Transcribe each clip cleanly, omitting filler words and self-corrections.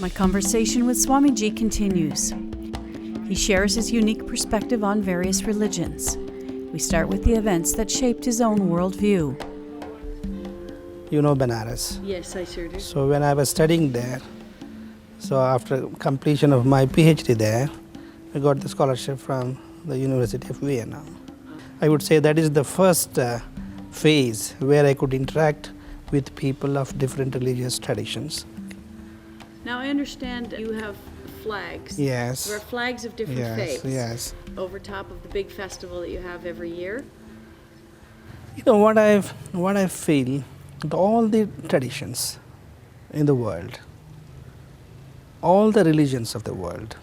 My conversation with Swamiji continues. He shares his unique perspective on various religions. We start with the events that shaped his own worldview. You know Benares. Yes, I sure do. So when I was studying there, so after completion of my PhD there, I got the scholarship from the University of Vienna. I would say that is the first phase where I could interact with people of different religious traditions. Now I understand you have flags. Yes. There are flags of different faiths. Yes. Over top of the big festival that you have every year. You know what I feel, that all the traditions in the world, all the religions of the world,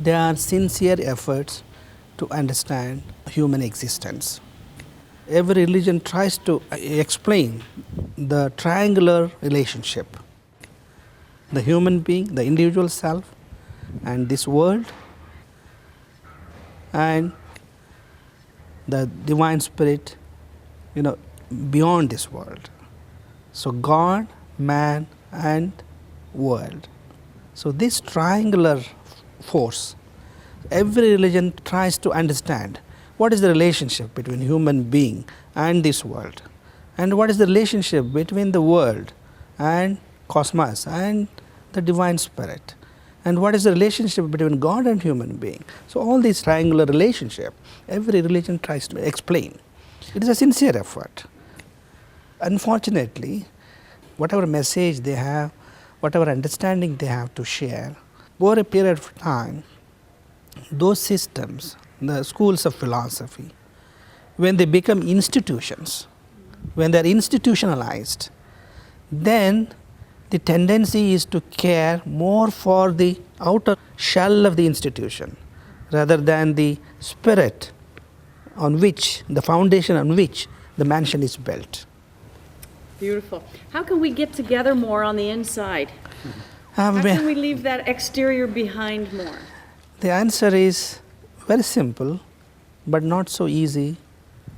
they are sincere efforts to understand human existence. Every religion tries to explain the triangular relationship. The human being, the individual self, and this world, and the divine spirit, beyond this world. So God, man, and world. So this triangular force, every religion tries to understand what is the relationship between human being and this world, and what is the relationship between the world and cosmos and the divine spirit, and what is the relationship between God and human being. So all this triangular relationship, every religion tries to explain. It is a sincere effort. Unfortunately, whatever message they have, whatever understanding they have to share, over a period of time, those systems, the schools of philosophy, when they become institutions, when they are institutionalized, then the tendency is to care more for the outer shell of the institution rather than the spirit on which, the foundation on which the mansion is built. Beautiful. How can we get together more on the inside? How can we leave that exterior behind more? The answer is very simple, but not so easy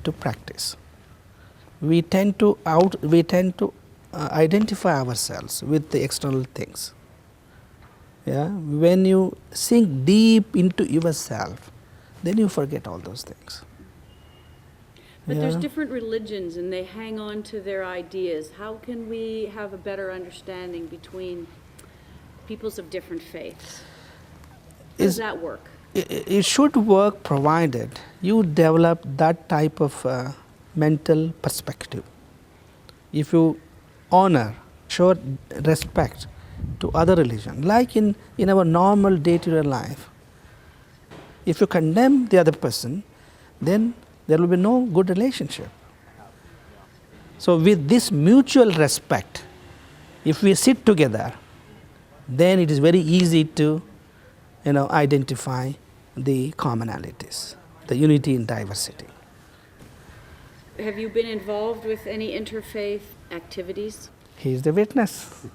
to practice. We tend to identify ourselves with the external things. Yeah? When you sink deep into yourself, then you forget all those things. But there's different religions and they hang on to their ideas. How can we have a better understanding between peoples of different faiths? How does that work? It should work provided you develop that type of mental perspective. If you honor, show respect to other religion, like in our normal day-to-day life, if you condemn the other person, then there will be no good relationship. So with this mutual respect, if we sit together, then it is very easy to identify the commonalities, the unity in diversity. Have you been involved with any interfaith activities? He is the witness.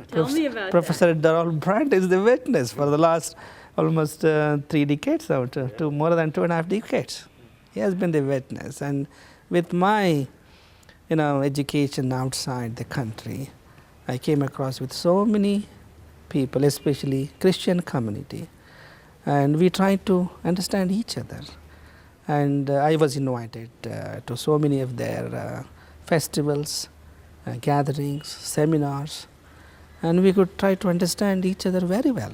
Tell me about Professor Darrol Bryant is the witness for the last almost 3 decades, to more than 2.5 decades. He has been the witness, and with my, education outside the country, I came across with so many people, especially Christian community, and we tried to understand each other. And I was invited to so many of their festivals, gatherings, seminars, and we could try to understand each other very well.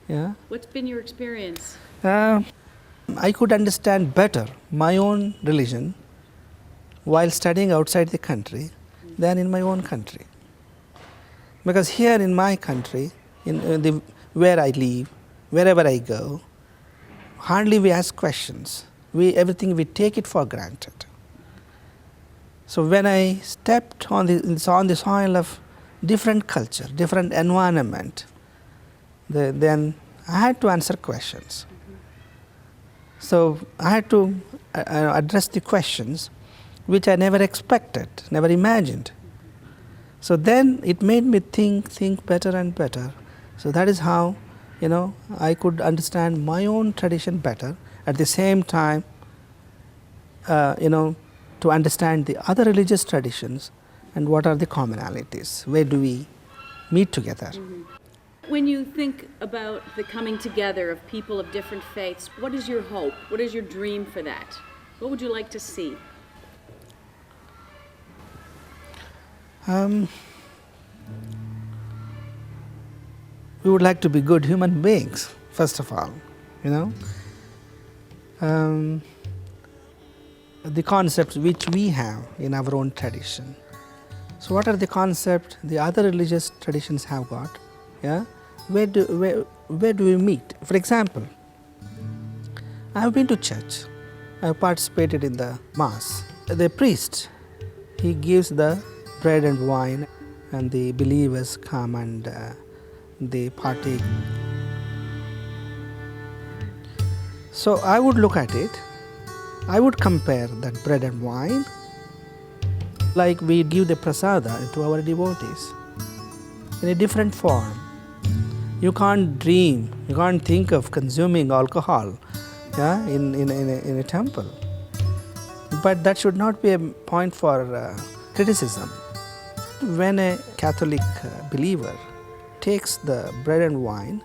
Yeah. What's been your experience? I could understand better my own religion while studying outside the country than in my own country. Because here in my country, where I live, wherever I go, hardly we ask questions. Everything we take it for granted. So when I stepped on the soil of different culture, different environment, then I had to answer questions. So I had to address the questions which I never expected, never imagined. So then it made me think better and better. So that is how, I could understand my own tradition better. At the same time, to understand the other religious traditions and what are the commonalities. Where do we meet together. When you think about the coming together of people of different faiths, what is your hope? What is your dream for that? What would you like to see? We would like to be good human beings, first of all, you know. The concepts which we have in our own tradition. So what are the concepts the other religious traditions have got? Yeah? Where do we meet? For example, I have been to church. I have participated in the mass. The priest, he gives the bread and wine, and the believers come and they partake. So I would look at it, I would compare that bread and wine like we give the prasada to our devotees in a different form. You can't dream, you can't think of consuming alcohol, yeah, in a temple. But that should not be a point for criticism. When a Catholic believer takes the bread and wine,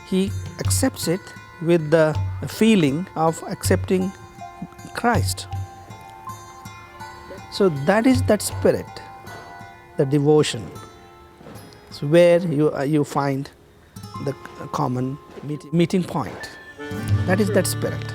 he accepts it with the feeling of accepting Christ. So that is that spirit, the devotion. So where you find the common meeting point. That is that spirit.